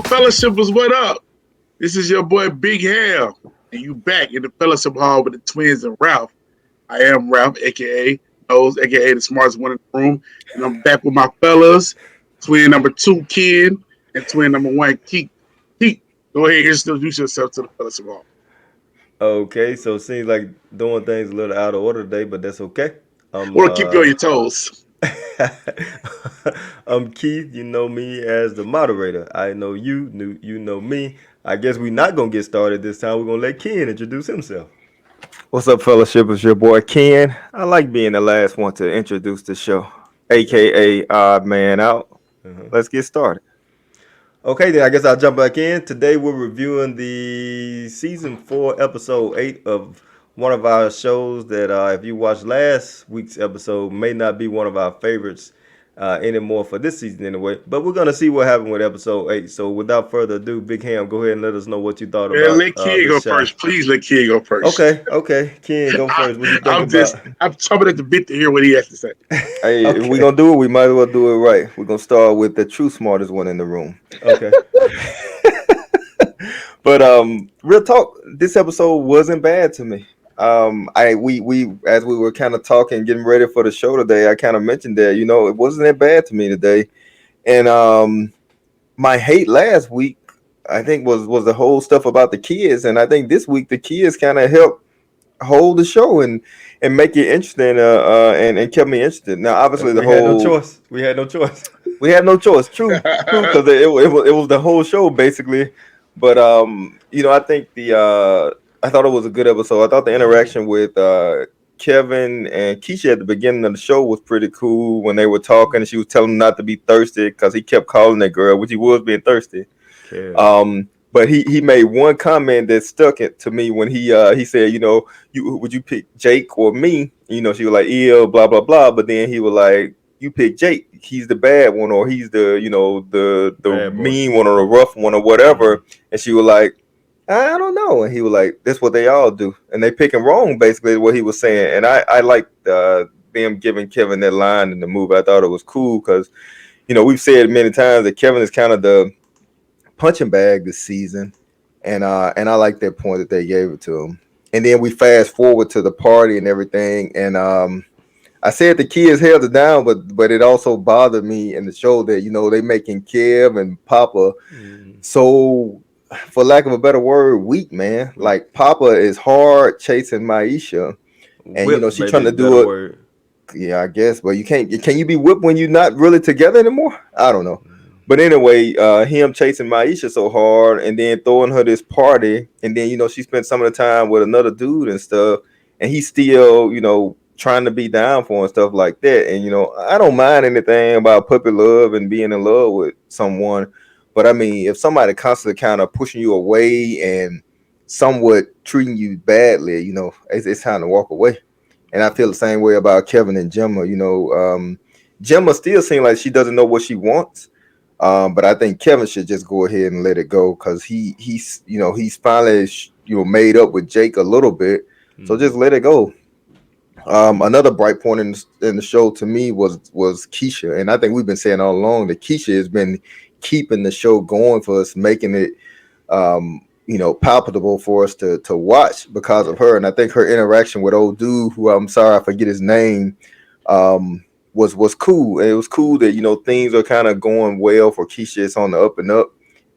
Fellowship was what up? This is your boy Big Ham, and you back in the Fellowship Hall with the twins and Ralph. I am Ralph, aka Nose, aka the smartest one in the room, and I'm back with my fellas, twin number two Ken and twin number one Keith. Keith, go ahead and introduce yourself to the Fellowship Hall. Okay, so it seems like doing things a little out of order today, but that's okay. I'm Want to keep you on your toes. I'm Keith. You know me as the moderator. I know you know me. I guess we're not gonna get started this time. We're gonna let Ken introduce himself. What's up, fellowship? It's your boy Ken. I like being the last one to introduce the show, aka Odd Man Out. Uh-huh. Let's get started. Okay, then I guess I'll jump back in. Today we're reviewing the season 4, episode 8 of one of our shows that, if you watched last week's episode, may not be one of our favorites anymore for this season anyway. But we're gonna see what happened with episode 8. So without further ado, Big Ham, go ahead and let us know what you thought Man, about let Ken the go show. first. Please let Ken go first. Okay, Ken, go I, first. What you think I'm about? just, I'm chomping at the bit to hear what he has to say. Hey, if we're Okay, gonna do it, we might as well do it right. We're gonna start with the true smartest one in the room. okay. But real talk, this episode wasn't bad to me. I we as we were kind of talking, getting ready for the show today, I kind of mentioned that it wasn't that bad to me today, and my hate last week, I think was the whole stuff about the kids, and I think this week the kids kind of helped hold the show and make it interesting, and kept me interested. Now, obviously, the We had no whole choice. We had no choice. we had no choice. True, because it was the whole show basically. But I think I thought it was a good episode. I thought the interaction with Kevin and Keisha at the beginning of the show was pretty cool when they were talking and she was telling him not to be thirsty because he kept calling that girl, which he was being thirsty. Kev. But he made one comment that stuck it to me when he said, you would you pick Jake or me? She was like, ew, blah blah blah. But then he was like, you pick Jake. He's the bad one, or he's the Bad boy. mean one, or the rough one, or whatever. And she was like, I don't know. And he was like, that's what they all do, and they pick him wrong. Basically, is what he was saying. And I liked them giving Kevin that line in the movie. I thought it was cool because we've said many times that Kevin is kind of the punching bag this season, and I like that point that they gave it to him. And then we fast forward to the party and everything, and I said the kids held it down, but it also bothered me in the show that they making Kev and Papa Mm. so, for lack of a better word, weak, man. Like Papa is hard chasing Maisha, and Whip she may trying be to the better do it. word. Yeah, I guess, but you can't. Can you be whipped when you're not really together anymore? I don't know. But anyway, him chasing Maisha so hard and then throwing her this party, and then she spent some of the time with another dude and stuff, and he's still trying to be down for and stuff like that. And I don't mind anything about puppy love and being in love with someone, but I mean, if somebody constantly kind of pushing you away and somewhat treating you badly, it's time to walk away. And I feel the same way about Kevin and Gemma. Gemma still seems like she doesn't know what she wants. But I think Kevin should just go ahead and let it go because he's finally made up with Jake a little bit. So Mm. just let it go. Another bright point in the show to me was Keisha, and I think we've been saying all along that Keisha has been keeping the show going for us, making it palpable for us to watch because of her. And I think her interaction with old dude, who I'm sorry I forget his name, was cool. And it was cool that things are kind of going well for Keisha. It's on the up and up.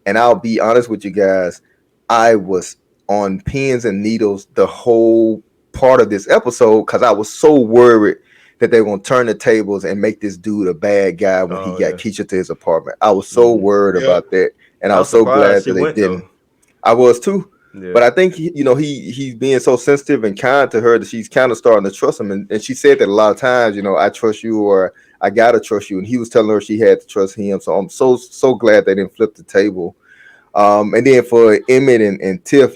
And I'll be honest with you guys, I was on pins and needles the whole part of this episode because I was so worried that they were gonna turn the tables and make this dude a bad guy when he Oh got yeah. Keisha to his apartment. I was so Hmm. worried Yeah. about that, and I I was was so surprised glad she that they went didn't. though. I was too. Yeah. But I think he's being so sensitive and kind to her that she's kind of starting to trust him. And she said that a lot of times, I trust you or I gotta trust you. And he was telling her she had to trust him. So I'm so glad they didn't flip the table. And then for Emmett and Tiff,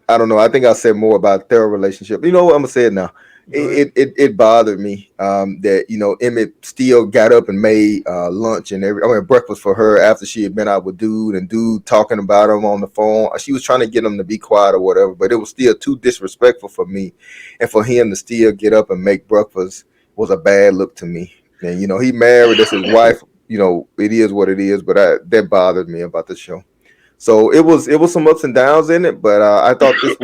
I don't know. I think I said more about their relationship. You know what? I'm gonna say it now. Go ahead. It bothered me that Emmett still got up and made lunch and breakfast for her after she had been out with dude talking about him on the phone. She was trying to get him to be quiet or whatever, but it was still too disrespectful for me, and for him to still get up and make breakfast was a bad look to me. And he married. That's his wife. it is what it is. But that bothered me about the show. So it was some ups and downs in it, but I thought this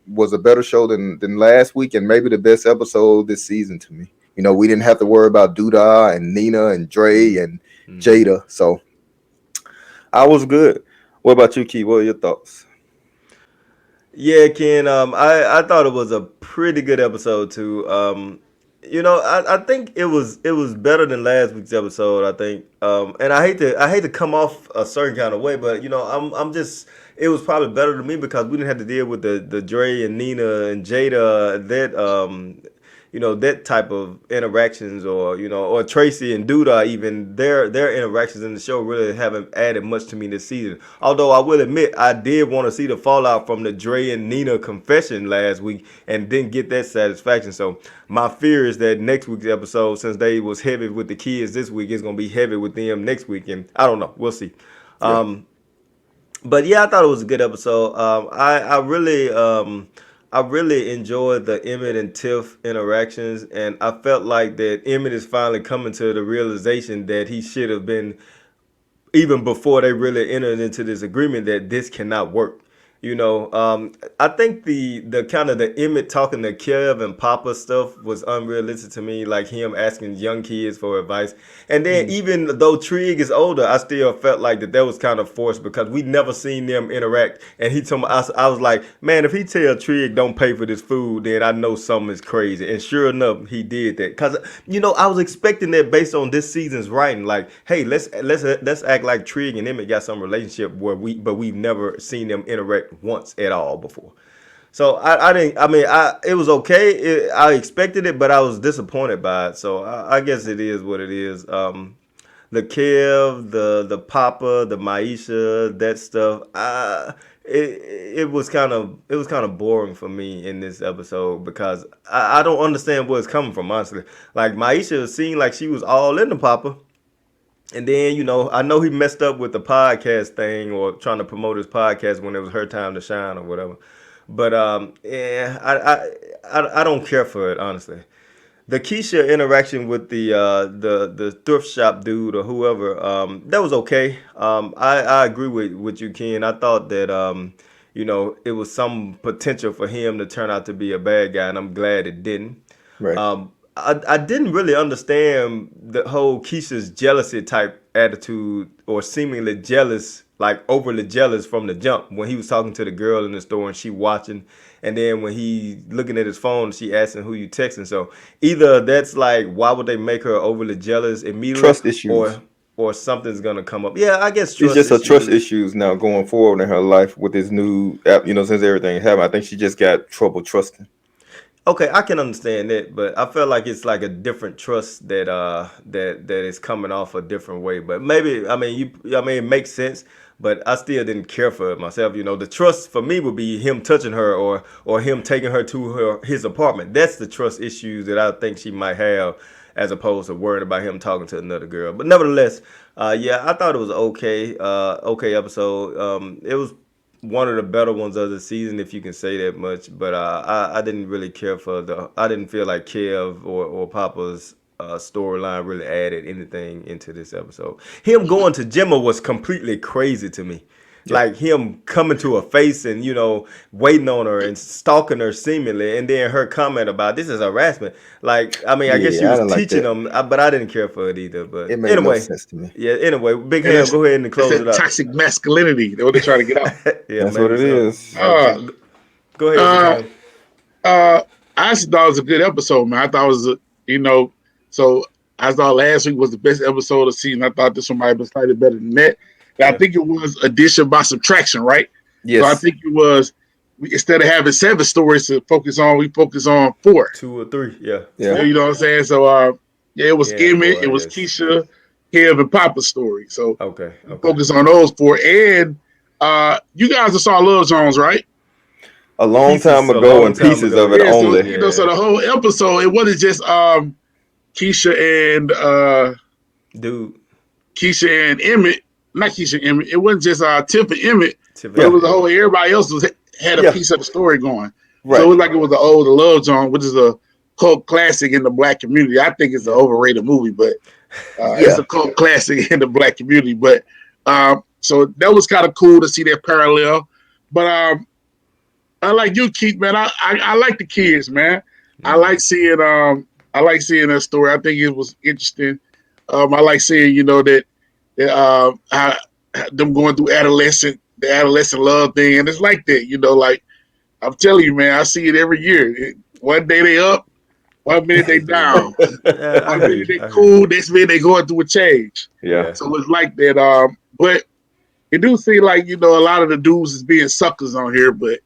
was a better show than last week, and maybe the best episode this season to me. We didn't have to worry about Duda and Nina and Dre and Mm-hmm. Jada, so I was good. What about you, Key? What are your thoughts? Yeah, Ken. I thought it was a pretty good episode too. I think it was better than last week's episode. I think, and I hate to come off a certain kind of way, but I'm just it was probably better to me because we didn't have to deal with the Dre and Nina and Jada that type of interactions, or Tracy and Duda, even their interactions in the show really haven't added much to me this season. Although I will admit I did want to see the fallout from the Dre and Nina confession last week and didn't get that satisfaction. So my fear is that next week's episode, since they was heavy with the kids this week, is gonna be heavy with them next week, and I don't know. We'll see. Yeah, But yeah, I thought it was a good episode. I really enjoyed the Emmett and Tiff interactions, and I felt like that Emmett is finally coming to the realization that he should have been, even before they really entered into this agreement, that this cannot work. I think the kind of the Emmett talking to Kev and Papa stuff was unrealistic to me, like him asking young kids for advice. And then mm, even though Trig is older, I still felt like that was kind of forced because we never seen them interact. And he told me, I was like, man, if he tell Trig don't pay for this food, then I know something is crazy. And sure enough, he did that. Cause I was expecting that based on this season's writing. Like, hey, let's act like Trig and Emmett got some relationship but we've never seen them interact once at all before. So I didn't. I mean, it was okay. I expected it, but I was disappointed by it. So I guess it is what it is. The Kev, the Papa, the Maisha, that stuff. It was kind of boring for me in this episode because I don't understand where it's coming from. Honestly, like Maisha seemed like she was all in the Papa. And then, I know he messed up with the podcast thing or trying to promote his podcast when it was her time to shine or whatever. But yeah, I don't care for it, honestly. The Keisha interaction with the thrift shop dude or whoever, that was okay. I agree with you, Ken. I thought that it was some potential for him to turn out to be a bad guy, and I'm glad it didn't. right. I didn't really understand the whole Keisha's jealousy type attitude or seemingly jealous, like overly jealous from the jump when he was talking to the girl in the store and she watching, and then when he looking at his phone, she asking who you texting. So either that's like why would they make her overly jealous immediately, Trust issues. or something's gonna come up. Yeah, I guess It's trust just a trust issues. issues now going forward in her life with this new app. Since everything happened, I think she just got trouble trusting. Okay, I can understand that, but I feel like it's like a different trust that is coming off a different way. But maybe it makes sense, but I still didn't care for it myself. The trust for me would be him touching her or him taking her to his apartment. That's the trust issues that I think she might have, as opposed to worrying about him talking to another girl. But nevertheless, yeah, I thought it was okay episode. It was one of the better ones of the season, if you can say that much. But I didn't really care for I didn't feel like Kev or Papa's storyline really added anything into this episode. Him going to Gemma was completely crazy to me. Yeah, Like him coming to her face and waiting on her and stalking her seemingly, and then her comment about this is harassment. Like, I guess she yeah, I was didn't like teaching that. them, but I didn't care for it either. It But made no anyway, sense to me. yeah. Anyway, Big And Ham, that's go ahead and that's close it that out. toxic masculinity. That's what they're trying to get out. Yeah, That's what maybe it so. is. Uh, Go ahead, Big uh, Ham. I actually thought it was a good episode, man. I thought it was, so I thought last week was the best episode of the season. I thought this one might have been slightly better than that. And I Yeah. think it was addition by subtraction, right? So I Yes. think it was, instead of having 7 stories to focus on, we focus on 4. 2 or 3. Yeah. Yeah. You know what I'm saying? So, yeah, it was Yeah, Emmett, 4, it I was guess. Keisha, Kev, and Papa's story. So Okay. we Okay. focus on those 4. And you guys have saw Love Jones, right? A long time Pieces a ago long and time pieces of ago. it Yeah, so only. so Yeah. the whole episode, it wasn't just Keisha and Dude. Keisha and Emmett, not Keisha and Emmett. It wasn't just Tiff and Emmett, but it Yeah. was the whole everybody else had a Yeah. piece of the story going. So it Right. was like it was the Love Jones, which is a cult classic in the black community. I think it's an Yeah. overrated movie, but it's Yeah, a cult classic in the black community. But so that was kind of cool to see that parallel. But I like you, Keith, man. I like the kids, man. I like seeing that story. I think it was interesting. I like seeing that how them going through the adolescent love thing, and it's like that. Like I'm telling you, man. I see it every year. One day they up, one minute they Next day down. down. Yeah, I One hear minute you. they I hear you. cool, next minute they going through a change. yeah, Yeah. So it's like that. But it do seem like a lot of the dudes is being suckers on here, but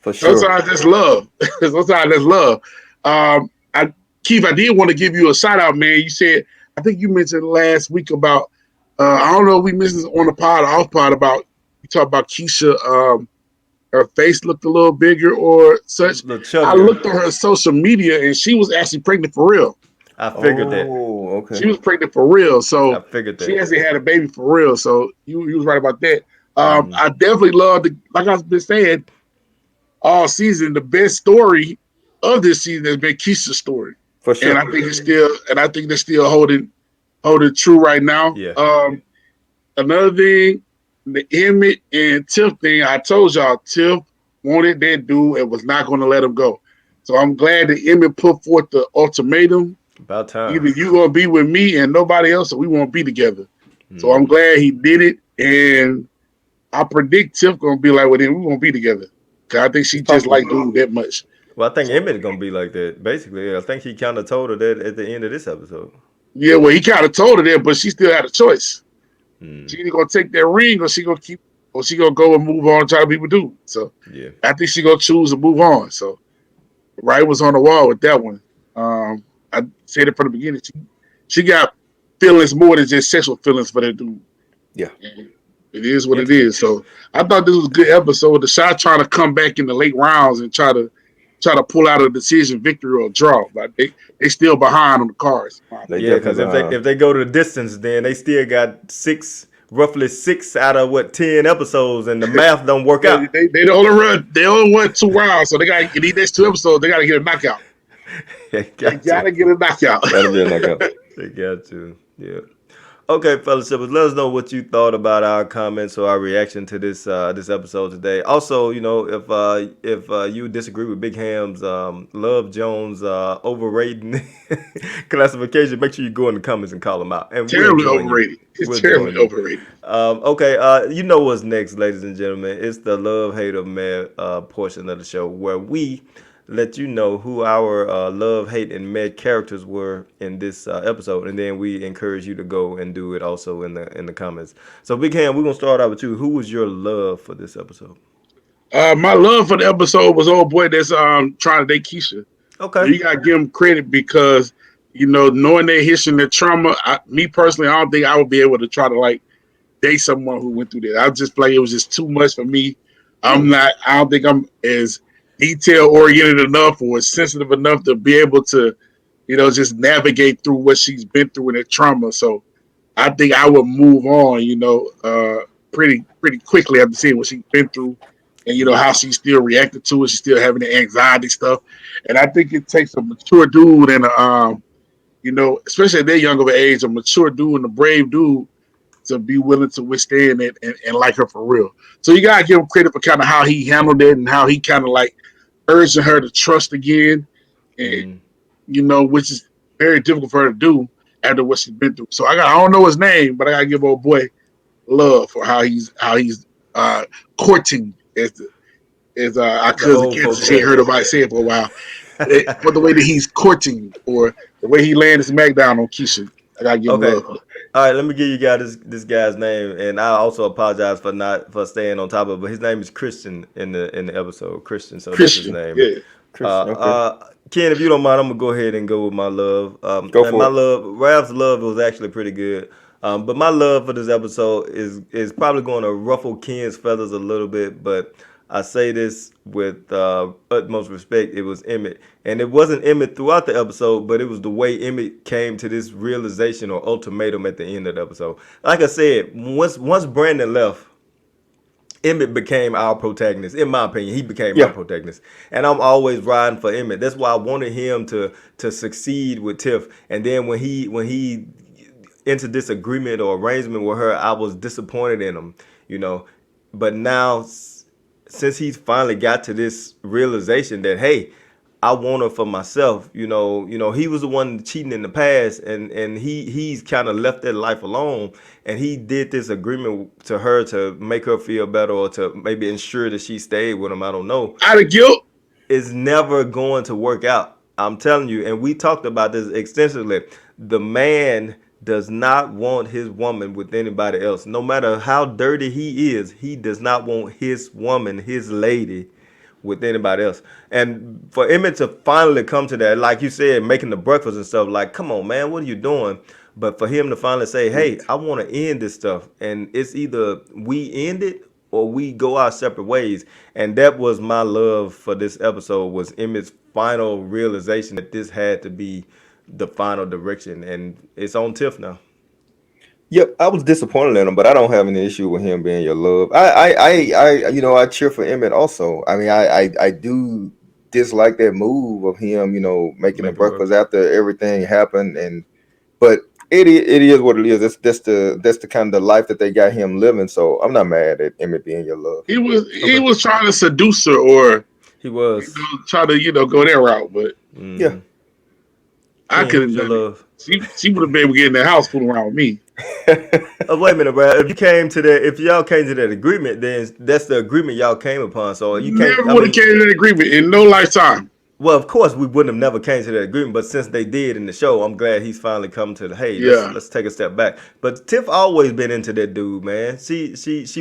for sure. sometimes that's love. Sometimes that's love. I Keith, I did want to give you a shout out, man. You said I think you mentioned last week about I don't know if we mentioned this on the pod or off pod about you talked about Keisha. Her face looked a little bigger or such. The I chubbier. looked at her social media and she was actually pregnant for real. I figured that. Oh, okay. She was pregnant for real. I So figured she that. actually had a baby for real. So you was right about that. Hmm. I definitely love like I've been saying all season. The best story of this season has been Keisha's story, For and sure. I think they're still holding true right now. Yeah. Another thing, the Emmett and Tiff thing. I told y'all, Tiff wanted that dude and was not going to let him go. So I'm glad that Emmett put forth the ultimatum. About time. Either you gonna be with me and nobody else, or we won't be together. So I'm Mm. glad he did it, and I predict Tiff gonna be like, well, then we won't be together. Cause I think she It's just possible. like dude that much. Well, I think So Emmett gonna be like that. Basically, I think he kind of told her that at the end of this episode. yeah, well, he kind of told her that, but she still had a choice. Mm. She either gonna take that ring, or she gonna go and move on and try to be with dude. So Yeah. I think she gonna choose to move on. So Wright was on the wall with that one. I said it from the beginning. She got feelings more than just sexual feelings for that dude. Yeah. It is what it Interesting. is. So I thought this was a good episode. The shot trying to come back in the late rounds and try to pull out a decision victory or a draw, but they still behind on the cards. They Yeah, definitely because if they behind. if they go to the distance, then they still got roughly six out of what 10 episodes, and the math don't work Yeah, out. they only run 2 rounds, so they got in these next 2 episodes. They got to get a knockout. They They got got to. to get a knockout. That'll be a knockout. They got to. Yeah. Okay, fellowshippers, let us know what you thought about our comments or our reaction to this episode today. Also, if you disagree with Big Ham's Love Jones overrating classification, make sure you go in the comments and call him out, and we'll Terribly join you. overrated. It's We'll terribly join you. overrated. Okay, you know what's next, ladies and gentlemen? It's the love hate of man portion of the show where we let you know who our love, hate, and med characters were in this episode, and then we encourage you to go and do it also in the comments. So, Big Ham, we're gonna start out with you. Who was your love for this episode? My love for the episode was old boy that's trying to date Keisha. Okay. You gotta give him credit because knowing their history and their trauma. Me personally, I don't think I would be able to try to like date someone who went through that. I just feel like it was just too much for me. I'm not. I don't think I'm as detail oriented enough or sensitive enough to be able to, just navigate through what she's been through and her trauma. So I think I would move on, pretty quickly after seeing what she's been through and how she still reacted to it. She's still having the anxiety stuff, and I think it takes a mature dude and especially at that young of an age, a mature dude and a brave dude to be willing to withstand it and like her for real. So you gotta give him credit for kind of how he handled it and how he kind of like urging her to trust again, and Mm. which is very difficult for her to do after what she's been through. So I don't know his name, but I gotta give old boy love for how he's uh, courting as our The cousin old Kansas. folks She ain't say. heard nobody say it for a while. For the way that he's courting or the way he landed smackdown on Keisha, I gotta give him Okay. love. All right, let me give you guys this guy's name, and I also apologize for not for staying on top of it. But his name is Christian in the episode. Christian, so that's his Christian, name. yeah. Christian, okay. Ken, if you don't mind, I'm gonna go ahead and go with my love. Go And for my it. love, Rav's love was actually pretty good. But my love for this episode is probably going to ruffle Ken's feathers a little bit, but I say this with utmost respect. It was Emmett, and it wasn't Emmett throughout the episode, but it was the way Emmett came to this realization or ultimatum at the end of the episode. Like I said, once Brandon left, Emmett became our protagonist. In my opinion, he became my Yeah. protagonist, and I'm always riding for Emmett. That's why I wanted him to succeed with Tiff. And then when he entered this agreement or arrangement with her, I was disappointed in him, you know. But now, since he's finally got to this realization that hey, I want her for myself. He was the one cheating in the past, and he's kind of left that life alone, and he did this agreement to her to make her feel better or to maybe ensure that she stayed with him. I don't know. Out of guilt. It's never going to work out. I'm telling you, and we talked about this extensively. The man does not want his woman with anybody else. No matter how dirty he is, he does not want his woman, his lady, with anybody else. And for Emmett to finally come to that, like you said, making the breakfast and stuff, like, come on, man, what are you doing? But for him to finally say, hey, I want to end this stuff. And it's either we end it or we go our separate ways. And that was my love for this episode, was Emmett's final realization that this had to be the final direction. And it's on Tiff now. Yep, I was disappointed in him, but I don't have any issue with him being your love. I cheer for Emmett also. I mean, I do dislike that move of him, making the Make it work. breakfast after everything happened, but it is what it is. That's the kind of life that they got him living. So I'm not mad at Emmett being your love. He Okay. was trying to seduce her or He was. try to go that route, but Yeah, I Ken, who's couldn't your done it. love? She would have been able to get in the house fooling around with me. Wait a minute, bro. If y'all came to that agreement, then that's the agreement y'all came upon. So you can't. Never I would have mean, came to that agreement in no lifetime. well, of course we wouldn't have never came to that agreement, but since they did in the show, I'm glad he's finally come to the hey, let's Yeah. let's take a step back. But Tiff always been into that dude, man. She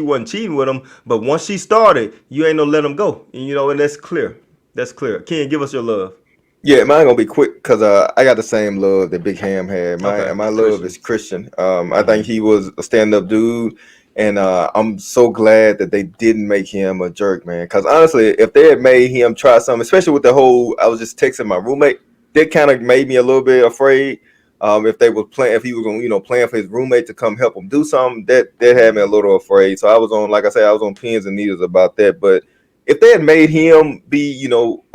wasn't cheating with him, but once she started, you ain't no let him go. And that's clear. That's clear. Ken, give us your love. yeah, mine gonna be quick because I got the same love that Big Ham had. My Okay, my love Christian. is Christian. I think he was a stand up dude, and I'm so glad that they didn't make him a jerk, man. Because honestly, if they had made him try something, especially with the whole, I was just texting my roommate, that kind of made me a little bit afraid. If he was going, plan for his roommate to come help him do something, that had me a little afraid. So I was on, like I said, I was on pins and needles about that, but if they had made him be,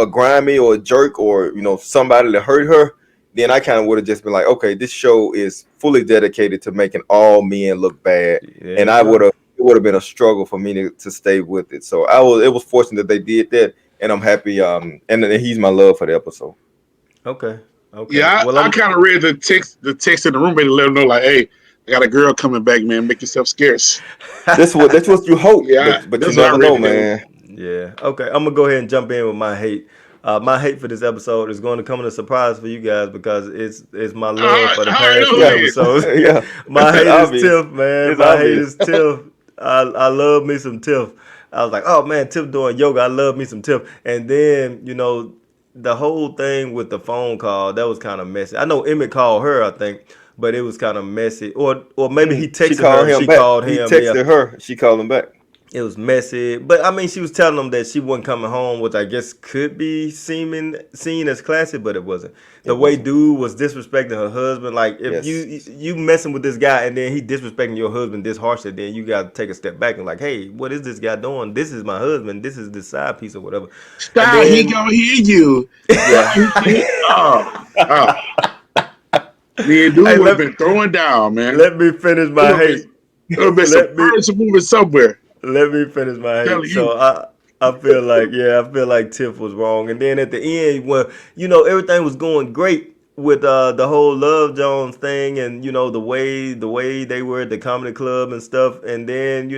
a grimy or a jerk or, somebody that hurt her, then I kind of would have just been like, okay, this show is fully dedicated to making all men look bad. There And you go. it would have been a struggle for me to stay with it. So it was fortunate that they did that. And I'm happy. And then he's my love for the episode. Okay. Okay. Yeah, Well, I kind of read the text in the roommate to let him know, like, hey, I got a girl coming back, man. Make yourself scarce. That's what you hope, Yeah, but you that's what I never read know, today. man. Yeah. Okay. I'm gonna go ahead and jump in with my hate. My hate for this episode is going to come as a surprise for you guys because it's my love for the I already past know few Yeah, it is. episodes. yeah. My hate is Obvious. Tiff, man. It's My hate obvious. is Tiff. I love me some Tiff. I was like, oh man, Tiff doing yoga. I love me some Tiff. And then the whole thing with the phone call that was kind of messy. I know Emmett called her, I think, but it was kind of messy. Or maybe he She texted her called and him she back. called He him. Yeah, texted her. She called him back. it was messy, but I mean, she was telling them that she wasn't coming home, which I guess could be seen as classy, but it wasn't. The It way wasn't. dude was disrespecting her husband, like if Yes. you messing with this guy and then he disrespecting your husband this harshly, then you got to take a step back and like, hey, what is this guy doing? This is my husband. This is the side piece or whatever. And Stop, he then gonna hear you. Yeah. Oh, me and hey, dude would have been throwing down, man. let me finish It my would have been, hate. it would have been some Let me furniture moving somewhere. Let me finish my I'm hate. telling you. I feel like Tiff was wrong. And then at the end, when everything was going great with the whole Love Jones thing, and the way they were at the comedy club and stuff, and then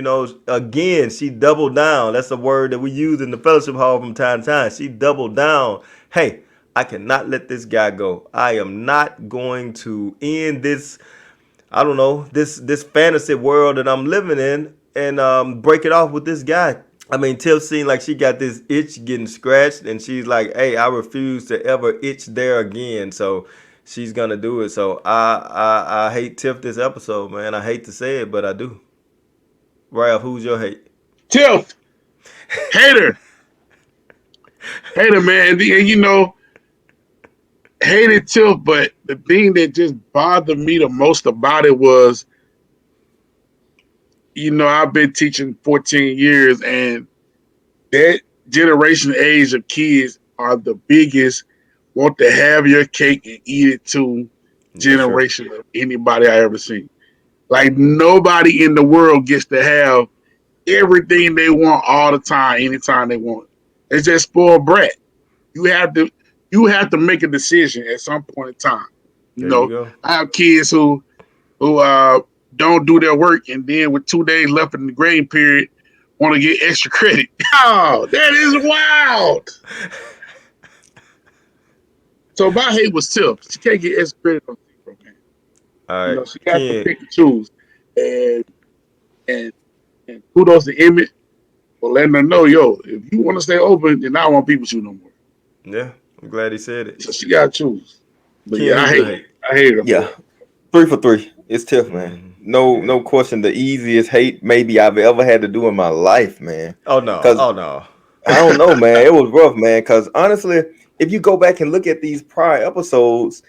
again she doubled down. That's a word that we use in the fellowship hall from time to time. She doubled down. Hey, I cannot let this guy go. I am not going to end this. I don't know, this fantasy world that I'm living in, and break it off with this guy. I mean, Tiff seemed like she got this itch getting scratched, and she's like, "Hey, I refuse to ever itch there again." So she's gonna do it. So I hate Tiff this episode, man. I hate to say it, but I do. Ralph, who's your hate? Tiff, hater, hater, man. And hated Tiff, but the thing that just bothered me the most about it was, I've been teaching 14 years, and that generation age of kids are the biggest want to have your cake and eat it too Yes, sir. generation of anybody I ever seen. Like nobody in the world gets to have everything they want all the time, anytime they want. It's just spoiled brat. You have to you have to make a decision at some point in time. You There you know, go. I have kids who don't do their work and then with 2 days left in the grading period want to get extra credit. Oh, that is wild. So my hate was tough. She can't get extra credit on zero, man. All right, She got to Ken. pick and choose. And and and kudos to Emmett for letting her know, yo, if you want to stay open, then I don't want people to no more. Yeah, I'm glad he said it. So she got to choose. But Ken, yeah, who's your hate? I hate her Yeah, for it. 3 for 3. It's tough, man. Yeah. No question. The easiest hate maybe I've ever had to do in my life, man. Oh no. Cause Oh no. I don't know, man. It was rough, man. Cause honestly, if you go back and look at these prior episodes,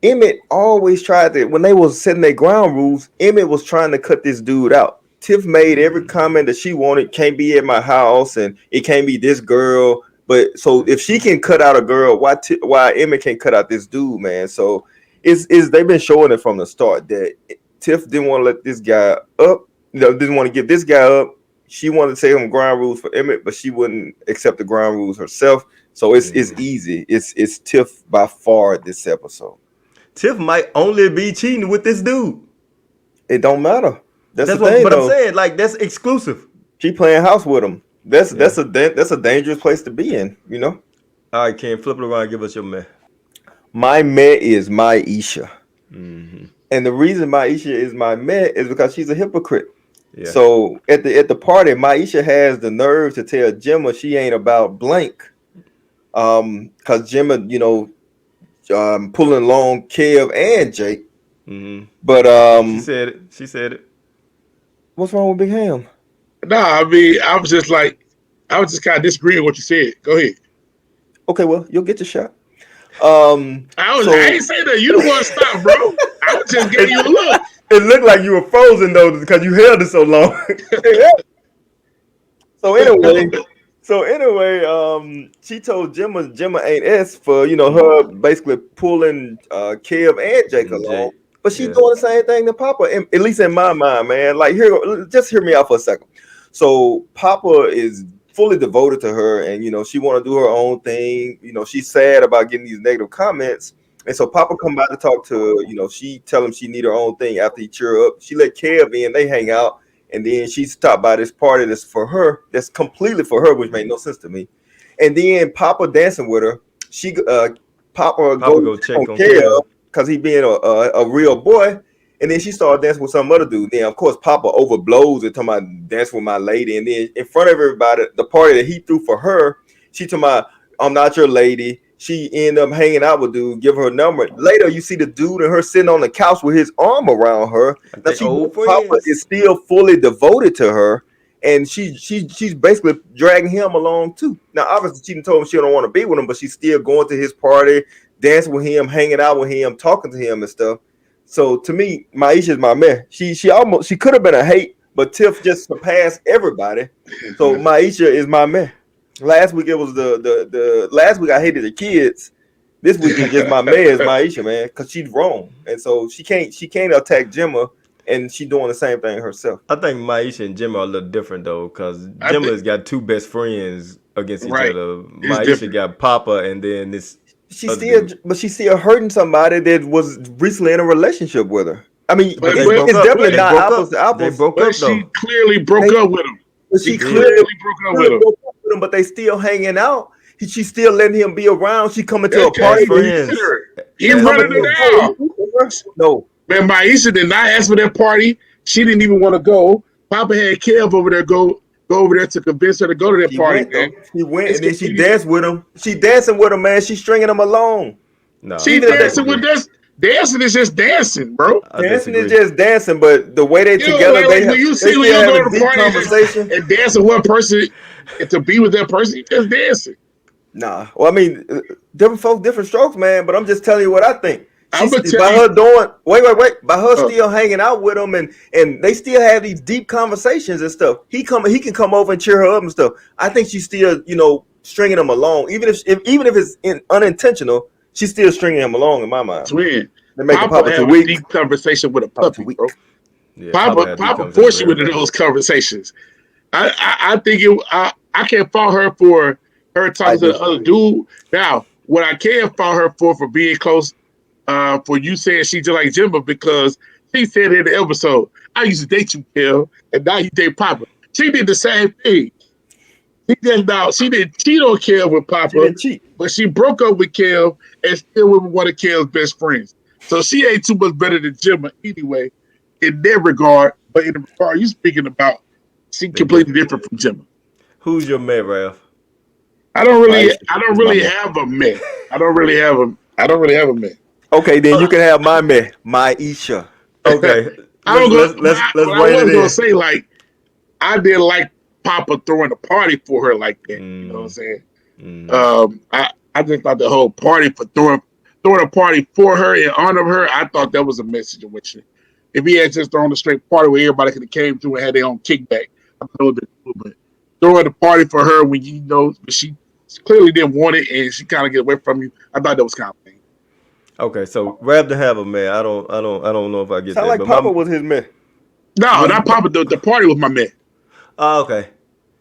Emmett always tried to, when they was setting their ground rules, Emmett was trying to cut this dude out. Tiff made every comment that she wanted, can't be at my house and it can't be this girl. But so if she can cut out a girl, why Emmett can't cut out this dude, man? So it's they've been showing it from the start that Tiff didn't want to let this guy up, didn't want to give this guy up. She wanted to say some ground rules for Emmett, but she wouldn't accept the ground rules herself. So it's easy. It's Tiff by far this episode. Tiff might only be cheating with this dude. It don't matter. That's the That's what. thing, But I'm though. saying, like, that's exclusive. She playing house with him. Yeah. That's a dangerous place to be in. All right, Ken, flip it around. And give us your man. My Met is Maisha, and the reason Maisha is my Met is because she's a hypocrite. Yeah. So at the party, Maisha has the nerve to tell Gemma she ain't about blank. Because Gemma, pulling along Kev and Jake. But She said it. She said it. what's wrong with Big Ham? Nah, I mean, I was just kind of disagreeing with what you said. Go ahead. Okay, well, you'll get your shot. I ain't saying that. You the one stop, bro. I was just giving you a look. It looked like you were frozen though because you held it so long. So anyway, she told Gemma ain't S for her basically pulling Kev and Jake along, but she's doing the same thing to Papa. At least in my mind, man. Like just hear me out for a second. So Papa is fully devoted to her, and she want to do her own thing. She's sad about getting these negative comments, and so Papa come by to talk to her. She tell him she need her own thing after he cheer up. She let Kev in, they hang out. And then she stopped by this party that's for her, that's completely for her, which made no sense to me. And then Papa dancing with her. Papa go check on Kev because he being a real boy. And then she started dancing with some other dude. Then of course Papa overblows it, talking about dancing with my lady. And then in front of everybody, the party that he threw for her, she talking about I'm not your lady. She ended up hanging out with dude, give her a number. Later, you see the dude and her sitting on the couch with his arm around her. Now Papa is still fully devoted to her, and she's basically dragging him along too. Now, obviously, she told him she don't want to be with him, but she's still going to his party, dancing with him, hanging out with him, talking to him and stuff. So to me, Maisha is my man. She could have been a hate, but Tiff just surpassed everybody. So Maisha is my man. Last week it was the last week I hated the kids. This week is just my man, Maisha, man, because she's wrong, and so she can't attack Gemma, and she doing the same thing herself. I think Maisha and Gemma are a little different though, because Gemma's got two best friends against each other. Maisha got Papa, and then this. She's still hurting somebody that was recently in a relationship with her. I mean, it's definitely not apples to apples. They broke up though. She clearly broke up with him. She clearly broke up with him, but they still hanging out. She's still letting him be around. She coming to a party. He running it down. No, man, Maisha did not ask for that party. She didn't even want to go. Papa had Kev over there go over there to convince her to go to that party. She went and then she danced with him. She dancing with him, man. She's stringing him along. No, she dancing with this. Dancing is just dancing, bro. Dancing is just dancing, but the way they together, they have a deep conversation and dancing with one person and to be with that person, just dancing. Nah, well, I mean, different folks, different strokes, man. But I'm just telling you what I think. I'm gonna tell by you. her doing wait, by her Oh, still hanging out with him and they still have these deep conversations and stuff. He can come over and cheer her up and stuff. I think she's still, stringing him along, even if it's unintentional. She's still stringing him along in my mind. twin. They make a Papa Papa have a 2 weeks. deep conversation with a Papa too puppy, weak. bro. Yeah, Papa Papa, had deep Papa conversation forced with you into everybody. those conversations. I think it. I can't fault her for her I talking to do. the other dude. Now, what I can fault her for being close, for you saying she just like Jimbo because she said in the episode, "I used to date you, Phil, and now you date Papa." She did the same thing. She didn't cheat on Kev with She Papa, didn't cheat. but she broke up with Kev and still with one of Kev's best friends. So she ain't too much better than Jimma anyway, in that regard. But in the regard you speaking about, she They completely different. different from Jimma. Who's your Met, Ralph? Maisha I don't is my really man. have a man. I don't really have a man. Okay, then you can have my man, Maisha. Okay, I don't go. let's But I rein it was gonna in. say like I didn't like Papa throwing a party for her like that. You know what I'm Mm, saying? mm. I just thought the whole party for throwing a party for her in honor of her. I thought that was a message in which if he had just thrown a straight party where everybody could have came through and had their own kickback, I thought it would have been cool. But throwing a party for her when you know she clearly didn't want it and she kind of get away from you, I thought that was kind of lame. Okay, so Ralph to have a man. I don't know if I get Sound that, like but Papa my. was his man. No, Was not Papa. The party with my man. oh, okay.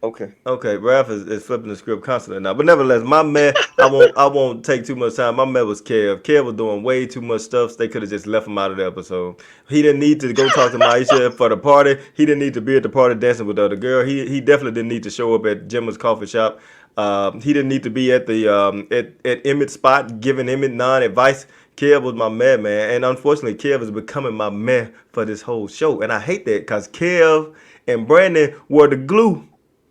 Okay. Okay, Ralph is flipping the script constantly now. But nevertheless, my man, I won't take too much time. My man was Kev. Kev was doing way too much stuff. They could have just left him out of the episode. He didn't need to go talk to Maisha for the party. He didn't need to be at the party dancing with the other girl. He definitely didn't need to show up at Gemma's coffee shop. He didn't need to be at the at Emmett's spot giving Emmett non-advice. Kev was my man, and unfortunately, Kev is becoming my man for this whole show, and I hate that because Kev and Brandon were the glue.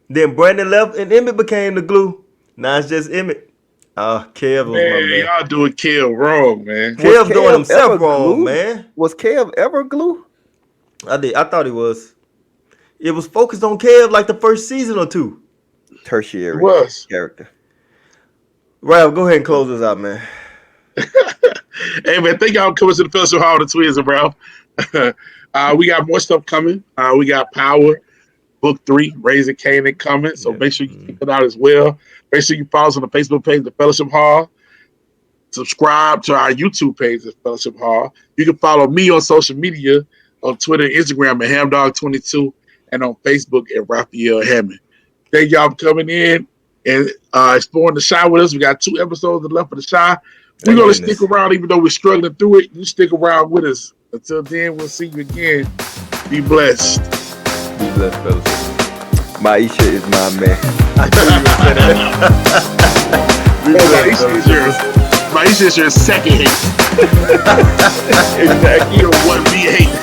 Then Brandon left and Emmett became the glue. Now it's just Emmett. Kev was my Man, man. y'all doing Kill wrong, man. Was Kev doing Kev himself ever wrong, glue? man. Was Kev ever glue? I thought he was. It was focused on Kev like the first season or two. It Tertiary was. character. Ralph, go ahead and close us out, man. Hey man, thank y'all for coming to the Fellowship Hall of the Twins and Ralph. We got more stuff coming. We got Power Book 3, Raising Canaan coming. So Yeah. make sure you check it out as well. Make sure you follow us on the Facebook page, The Fellowship Hall. Subscribe to our YouTube page, The Fellowship Hall. You can follow me on social media on Twitter and Instagram at HamDog22 and on Facebook at Raphael Hammond. Thank y'all for coming in and exploring the Shy with us. We got 2 episodes left for the Shy. We're Thank going to goodness. stick around even though we're struggling through it. You stick around with us. Until then, we'll see you again. Be blessed. Be blessed, fellas. Maisha is my man. I knew you would say that. Be blessed, fellas. Maisha is your second hate. Exactly. You're one V hate.